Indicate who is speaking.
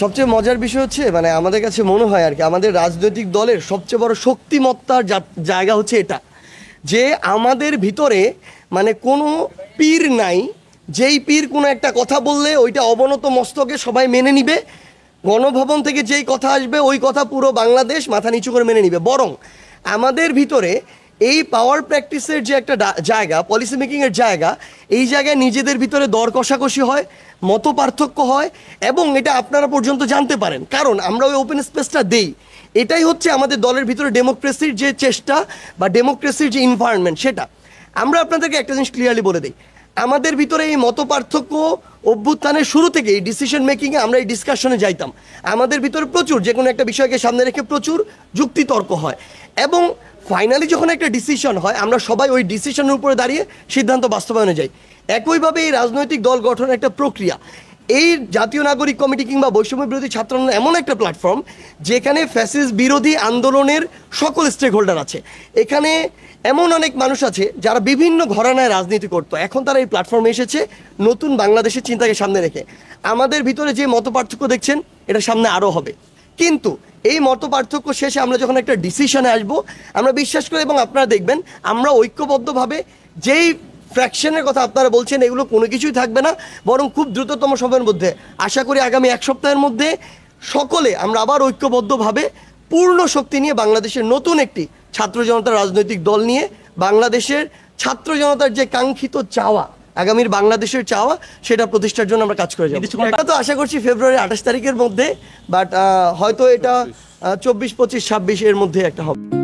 Speaker 1: সবচেয়ে মজার বিষয় হচ্ছে মানে আমাদের কাছে মনে হয় আর কি আমাদের রাজনৈতিক দলের সবচেয়ে বড় শক্তিমত্তার জায়গা হচ্ছে এটা যে আমাদের ভিতরে মানে কোনো পীর নাই, যেই পীর কোনো একটা কথা বললে ওইটা অবনত মস্তকে সবাই মেনে নিবে, গণভবন থেকে যেই কথা আসবে ওই কথা পুরো বাংলাদেশ মাথা নিচু করে মেনে নিবে। বরং আমাদের ভিতরে এই পাওয়ার প্র্যাকটিসের যে একটা জায়গা, পলিসি মেকিংয়ের জায়গা, এই জায়গায় নিজেদের ভিতরে দর কষাকষি হয়, মত পার্থক্য হয় এবং এটা আপনারা পর্যন্ত জানতে পারেন, কারণ আমরা ওই ওপেন স্পেসটা দেই। এটাই হচ্ছে আমাদের দলের ভিতরে ডেমোক্রেসির যে চেষ্টা বা ডেমোক্রেসির যে এনভায়রনমেন্ট, সেটা আমরা আপনাদেরকে একটা জিনিস ক্লিয়ারলি বলে দিই। আমাদের ভিতরে এই মত পার্থক্য অভ্যুত্থানের শুরু থেকে এই ডিসিশন মেকিংয়ে আমরা এই ডিসকাশনে যাইতাম। আমাদের ভিতরে প্রচুর যে কোনো একটা বিষয়কে সামনে রেখে প্রচুর যুক্তিতর্ক হয় এবং ফাইনালি যখন একটা ডিসিশন হয় আমরা সবাই ওই ডিসিশনের উপরে দাঁড়িয়ে সিদ্ধান্ত বাস্তবায়নে যাই। একইভাবে এই রাজনৈতিক দল গঠনের একটা প্রক্রিয়া, এই জাতীয় নাগরিক কমিটি কিংবা বৈষম্য বিরোধী ছাত্র আন্দোলন এমন একটা প্ল্যাটফর্ম যেখানে ফ্যাসিস্ট বিরোধী আন্দোলনের সকল স্টেক হোল্ডার আছে। এখানে এমন অনেক মানুষ আছে যারা বিভিন্ন ঘরানায় রাজনীতি করতো, এখন তারা এই প্ল্যাটফর্মে এসেছে নতুন বাংলাদেশের চিন্তাকে সামনে রেখে। আমাদের ভিতরে যে মত পার্থক্য দেখছেন এটা সামনে আরও হবে, কিন্তু এই মত পার্থক্য শেষে আমরা যখন একটা ডিসিশনে আসবো আমরা বিশ্বাস করি এবং আপনারা দেখবেন আমরা ঐক্যবদ্ধভাবে যেই ফ্র্যাকশনের কথা আপনারা বলছেন এগুলো কোনো কিছুই থাকবে না, বরং খুব দ্রুততম সময়ের মধ্যে আশা করি আগামী এক সপ্তাহের মধ্যে সকলে আমরা আবার ঐক্যবদ্ধভাবে পূর্ণ শক্তি নিয়ে বাংলাদেশের নতুন একটি ছাত্র জনতার রাজনৈতিক দল নিয়ে বাংলাদেশের ছাত্র জনতার যে কাঙ্ক্ষিত চাওয়া, আগামীর বাংলাদেশের চাওয়া, সেটা প্রতিষ্ঠার জন্য আমরা কাজ করে যাবো। এটা তো আশা করছি ফেব্রুয়ারি 28 তারিখের মধ্যে, বাট হয়তো এটা 24, 25, 26 এর মধ্যে একটা হবে।